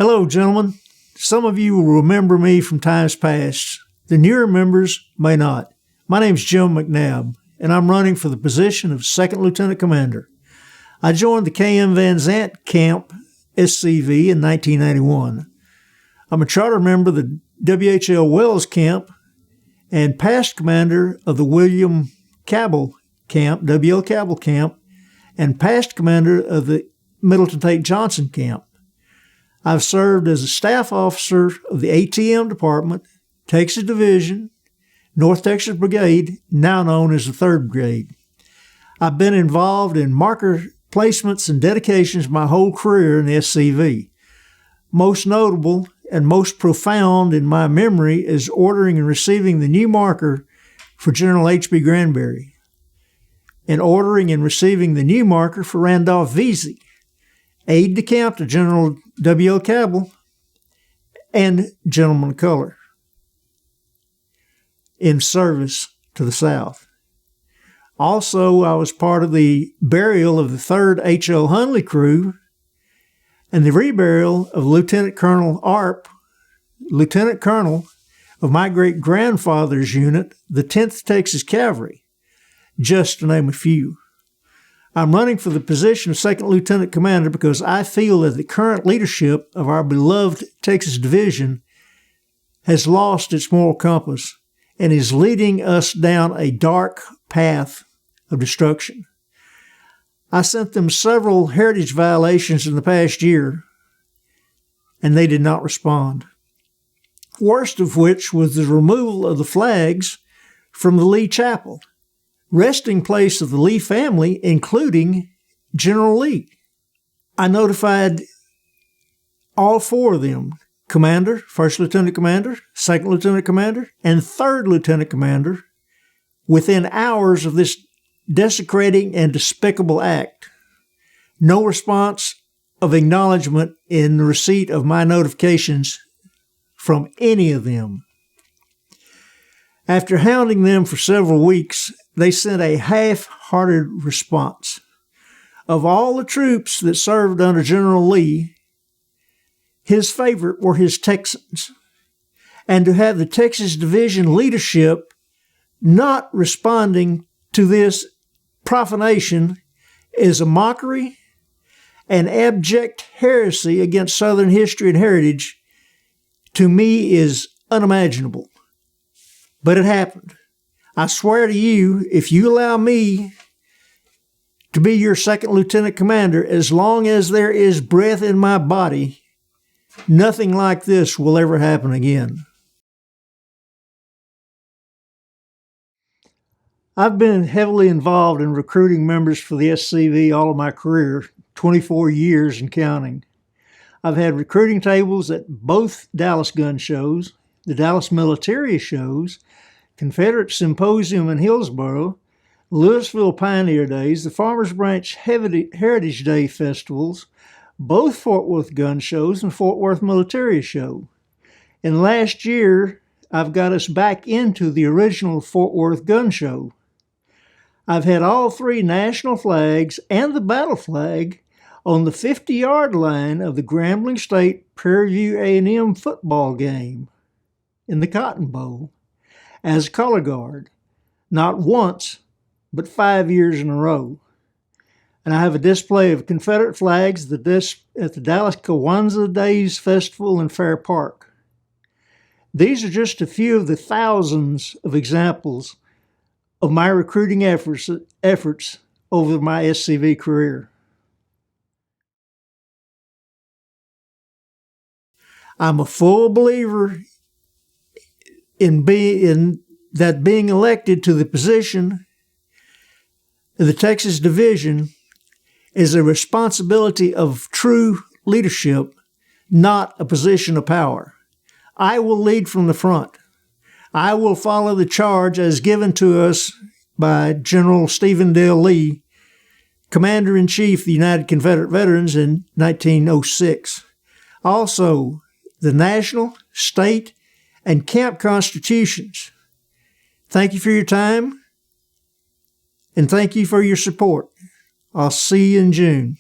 Hello, gentlemen. Some of you will remember me from times past. The newer members may not. My name's Jim McNabb, and I'm running for the position of Second Lieutenant Commander. I joined the KM Van Zant Camp SCV in 1991. I'm a charter member of the WHL Wells Camp and past commander of the William Cabell Camp, WL Cabell Camp, and past commander of the Middleton Tate Johnson Camp. I've served as a staff officer of the ATM Department, Texas Division, North Texas Brigade, now known as the 3rd Brigade. I've been involved in marker placements and dedications my whole career in the SCV. Most notable and most profound in my memory is ordering and receiving the new marker for General H.B. Granberry, and ordering and receiving the new marker for Randolph Vesey, aide-de-camp to General W.L. Cabell, and Gentleman of Color in service to the South. Also, I was part of the burial of the 3rd H.L. Hunley crew and the reburial of Lieutenant Colonel Arp, Lieutenant Colonel of my great-grandfather's unit, the 10th Texas Cavalry, just to name a few. I'm running for the position of Second Lieutenant Commander because I feel that the current leadership of our beloved Texas Division has lost its moral compass and is leading us down a dark path of destruction. I sent them several heritage violations in the past year, and they did not respond. Worst of which was the removal of the flags from the Lee Chapel, resting place of the Lee family, including General Lee. I notified all 4 of them, Commander, First Lieutenant Commander, Second Lieutenant Commander, and Third Lieutenant Commander, within hours of this desecrating and despicable act. No response of acknowledgement in the receipt of my notifications from any of them. After hounding them for several weeks, they sent a half-hearted response. Of all the troops that served under General Lee, his favorite were his Texans. And to have the Texas Division leadership not responding to this profanation is a mockery and abject heresy against Southern history and heritage, to me is unimaginable. But it happened. I swear to you, if you allow me to be your Second Lieutenant Commander, as long as there is breath in my body, nothing like this will ever happen again. I've been heavily involved in recruiting members for the SCV all of my career, 24 years and counting. I've had recruiting tables at both Dallas gun shows, the Dallas military shows, Confederate Symposium in Hillsboro, Louisville Pioneer Days, the Farmers Branch Heritage Day festivals, both Fort Worth gun shows and Fort Worth Military Show. And last year, I've got us back into the original Fort Worth gun show. I've had all 3 national flags and the battle flag on the 50-yard line of the Grambling State Prairie View A&M football game in the Cotton Bowl as color guard, not once, but 5 years in a row. And I have a display of Confederate flags at the Dallas Kiwanis Days Festival in Fair Park. These are just a few of the thousands of examples of my recruiting efforts over my SCV career. I'm a full believer in being elected to the position of the Texas Division is a responsibility of true leadership, not a position of power. I will lead from the front. I will follow the charge as given to us by General Stephen Dale Lee, Commander-in-Chief of the United Confederate Veterans in 1906. Also, the national, state, and camp constitutions. Thank you for your time, and thank you for your support. I'll see you in June.